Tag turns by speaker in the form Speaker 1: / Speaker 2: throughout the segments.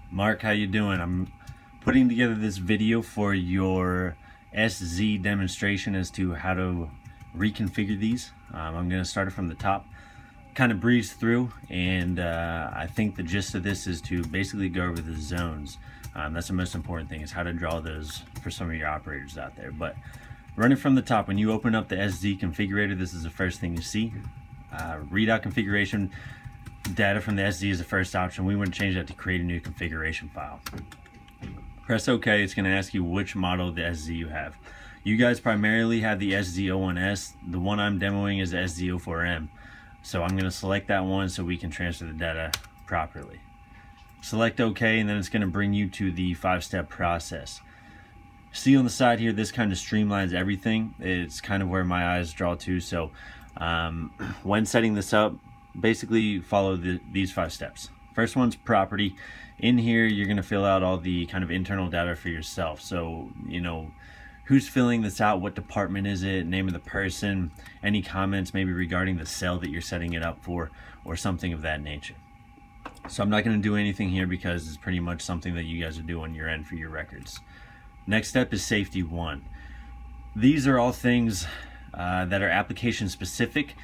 Speaker 1: Mark, how you doing? I'm putting together this video for your SZ demonstration as to how to reconfigure these. I'm going to start it from the top, kind of breeze through, and I think the gist of this is to basically go over the zones. That's the most important thing, is how to draw those for some of your operators out there. But running from the top, when you open up the SZ configurator, this is the first thing you see. Readout configuration. Data from the SZ is the first option. We want to change that to create a new configuration file. Press OK. It's going to ask you which model of the SZ you have. You guys primarily have the SZ01S. The one I'm demoing is the SZ04M. So I'm going to select that one so we can transfer the data properly. Select OK, and then it's going to bring you to the 5-step process. See on the side here, this kind of streamlines everything. It's kind of where my eyes draw to. So when setting this up, basically follow these 5 steps. First one's property. In here, you're going to fill out all the kind of internal data for yourself. So, you know, who's filling this out, what department is it, name of the person, any comments maybe regarding the cell that you're setting it up for, or something of that nature. So I'm not going to do anything here because it's pretty much something that you guys will do on your end for your records. Next step is safety 1. These are all things that are application specific.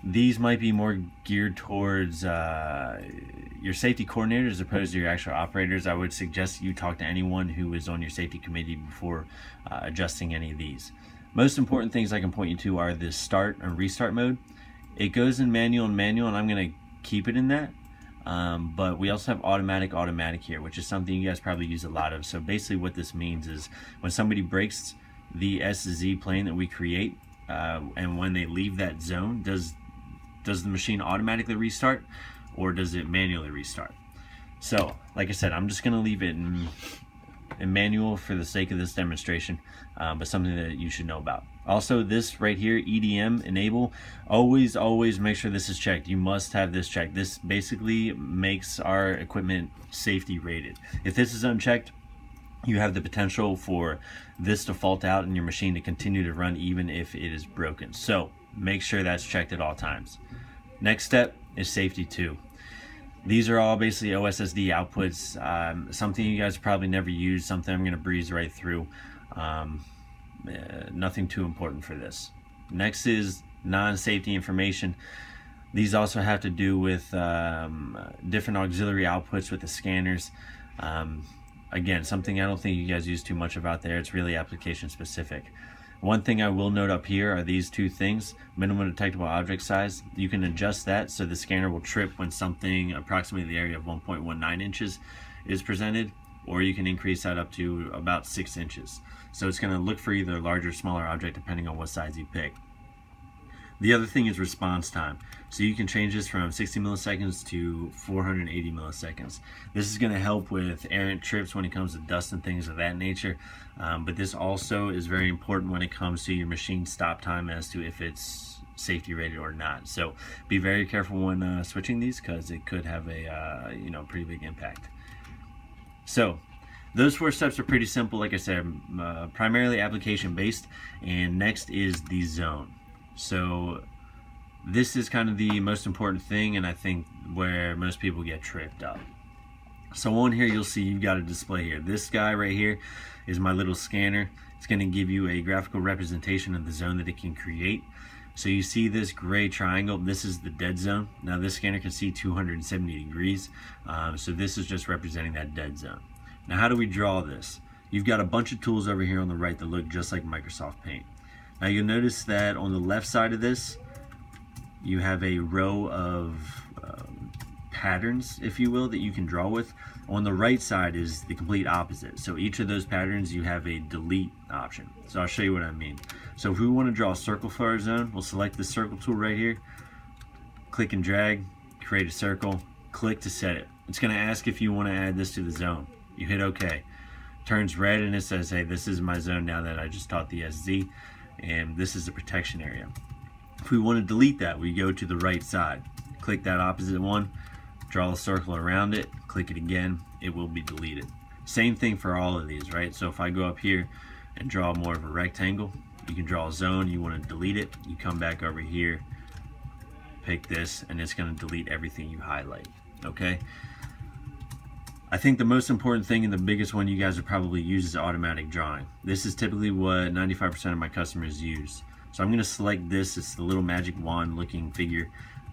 Speaker 1: These might be more geared towards your safety coordinator as opposed to your actual operators. I would suggest you talk to anyone who is on your safety committee before adjusting any of these. Most important things I can point you to are the start and restart mode. It goes in manual and I'm going to keep it in that. But we also have automatic here, which is something you guys probably use a lot of. So basically what this means is when somebody breaks the SZ plane that we create, and when they leave that zone, does the machine automatically restart or does it manually restart? So like I said, I'm just going to leave it in manual for the sake of this demonstration, but something that you should know about. Also, this right here, EDM enable, always make sure this is checked. You must have this checked. This basically makes our equipment safety rated. If this is unchecked, you have the potential for this to fault out and your machine to continue to run even if it is broken. So make sure that's checked at all times. Next step is safety 2. These are all basically OSSD outputs, something you guys probably never use, something I'm going to breeze right through. Nothing too important for this. Next is non-safety information. These also have to do with different auxiliary outputs with the scanners. Again, something I don't think you guys use too much about there. It's really application specific. One thing I will note up here are these 2 things. Minimum detectable object size. You can adjust that so the scanner will trip when something approximately the area of 1.19 inches is presented, or you can increase that up to about 6 inches. So it's going to look for either a larger or smaller object depending on what size you pick. The other thing is response time. So you can change this from 60 milliseconds to 480 milliseconds. This is going to help with errant trips when it comes to dust and things of that nature. But this also is very important when it comes to your machine stop time as to if it's safety rated or not. So be very careful when switching these, because it could have a pretty big impact. So those 4 steps are pretty simple. Like I said, primarily application based. And next is the zone. So this is kind of the most important thing, and I think where most people get tripped up. So on here you'll see you've got a display here. This guy right here is my little scanner. It's going to give you a graphical representation of the zone that it can create. So you see this gray triangle, this is the dead zone. Now this scanner can see 270 degrees, so this is just representing that dead zone. Now how do we draw this? You've got a bunch of tools over here on the right that look just like Microsoft Paint. Now you'll notice that on the left side of this, you have a row of patterns, if you will, that you can draw with. On the right side is the complete opposite. So each of those patterns, you have a delete option. So I'll show you what I mean. So if we want to draw a circle for our zone, we'll select the circle tool right here, click and drag, create a circle, click to set it. It's going to ask if you want to add this to the zone. You hit OK. Turns red and it says, hey, this is my zone now that I just taught the SZ. And this is the protection area. If we want to delete that, we go to the right side, click that opposite one, draw a circle around it, click it again, it will be deleted. Same thing for all of these, right? So if I go up here and draw more of a rectangle, you can draw a zone, you want to delete it, you come back over here, pick this, and it's going to delete everything you highlight. Okay, I think the most important thing and the biggest one you guys would probably use is automatic drawing. This is typically what 95% of my customers use. So I'm going to select this. It's the little magic wand looking figure.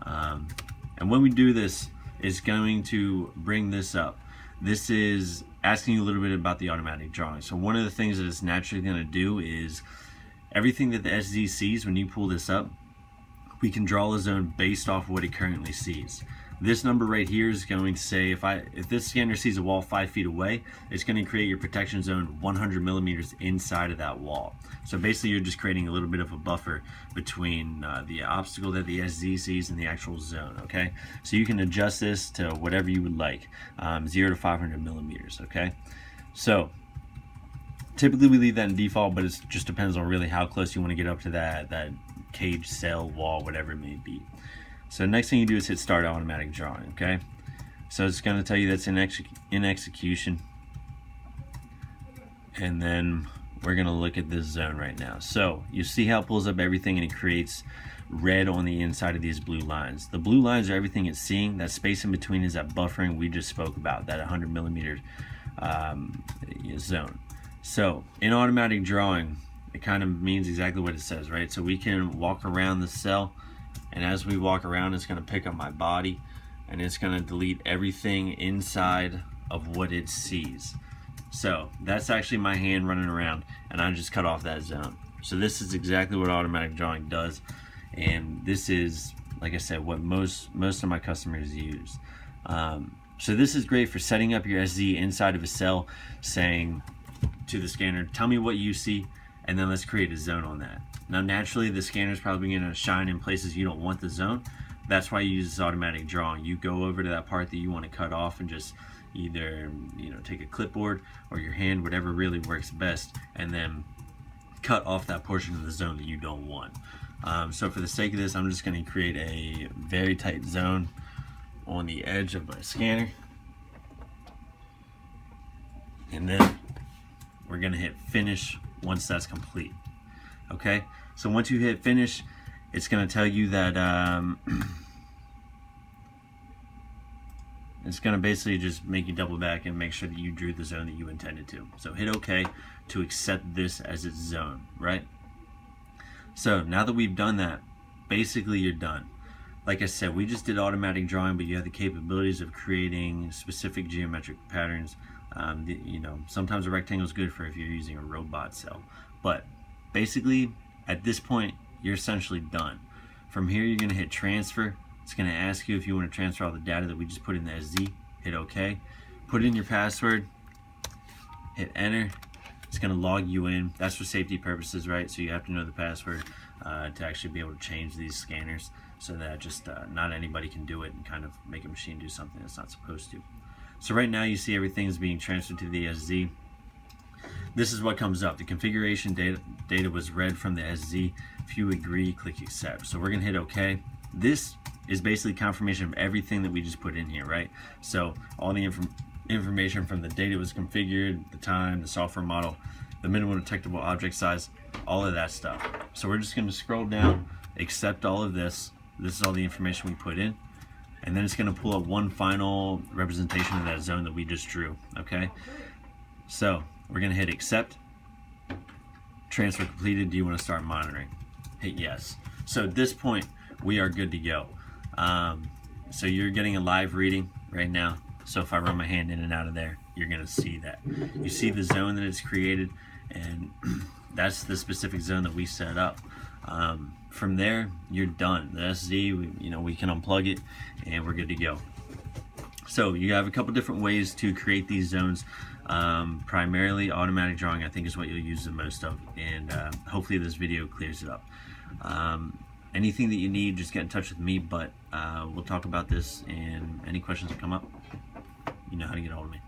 Speaker 1: And when we do this, it's going to bring this up. This is asking you a little bit about the automatic drawing. So one of the things that it's naturally going to do is everything that the SZ sees when you pull this up, we can draw a zone based off what it currently sees. This number right here is going to say if this scanner sees a wall 5 feet away, it's going to create your protection zone 100 millimeters inside of that wall. So basically you're just creating a little bit of a buffer between the obstacle that the SZ sees and the actual zone, okay? So you can adjust this to whatever you would like, 0 to 500 millimeters, okay? So typically we leave that in default, but it just depends on really how close you want to get up to that cage, cell, wall, whatever it may be. So next thing you do is hit start automatic drawing, okay? So it's going to tell you that's in execution. And then we're going to look at this zone right now. So you see how it pulls up everything and it creates red on the inside of these blue lines. The blue lines are everything it's seeing. That space in between is that buffering we just spoke about, that 100 millimeter zone. So in automatic drawing, it kind of means exactly what it says, right? So we can walk around the cell, and as we walk around, it's going to pick up my body and it's going to delete everything inside of what it sees. So that's actually my hand running around, and I just cut off that zone. So this is exactly what automatic drawing does, and this is, like I said, what most of my customers use. So this is great for setting up your SZ inside of a cell, saying to the scanner, tell me what you see, and then let's create a zone on that. Now naturally the scanner is probably going to shine in places you don't want the zone. That's why you use this automatic drawing. You go over to that part that you want to cut off and just either take a clipboard or your hand, whatever really works best, and then cut off that portion of the zone that you don't want. So for the sake of this, I'm just going to create a very tight zone on the edge of my scanner, and then we're going to hit finish once that's complete. Okay, so once you hit finish, it's going to tell you that it's going to basically just make you double back and make sure that you drew the zone that you intended to. So hit OK to accept this as its zone, right? So now that we've done that, basically you're done. Like I said, we just did automatic drawing, but you have the capabilities of creating specific geometric patterns. Sometimes a rectangle is good for if you're using a robot cell, but basically at this point you're essentially done. From here you're going to hit transfer. It's going to ask you if you want to transfer all the data that we just put in the SZ. Hit OK, put in your password, hit enter. It's going to log you in. That's for safety purposes, right? So you have to know the password to actually be able to change these scanners, so that just not anybody can do it and kind of make a machine do something it's not supposed to. So right now you see everything is being transferred to the SZ. This is what comes up. The configuration data was read from the SZ. If you agree, click accept. So we're going to hit OK. This is basically confirmation of everything that we just put in here, right? So all the information from the data was configured, the time, the software model, the minimum detectable object size, all of that stuff. So we're just going to scroll down, accept all of this. This is all the information we put in. And then it's going to pull up one final representation of that zone that we just drew, okay? So we're going to hit accept. Transfer completed. Do you want to start monitoring? Hit yes. So at this point, we are good to go. So you're getting a live reading right now. So if I run my hand in and out of there, you're going to see that. You see the zone that it's created, and that's the specific zone that we set up. From there, you're done. The SZ, we can unplug it, and we're good to go. So you have a couple different ways to create these zones. Primarily automatic drawing, I think, is what you'll use the most of, and hopefully this video clears it up. Anything that you need, just get in touch with me, but we'll talk about this, and any questions that come up, you know how to get a hold of me.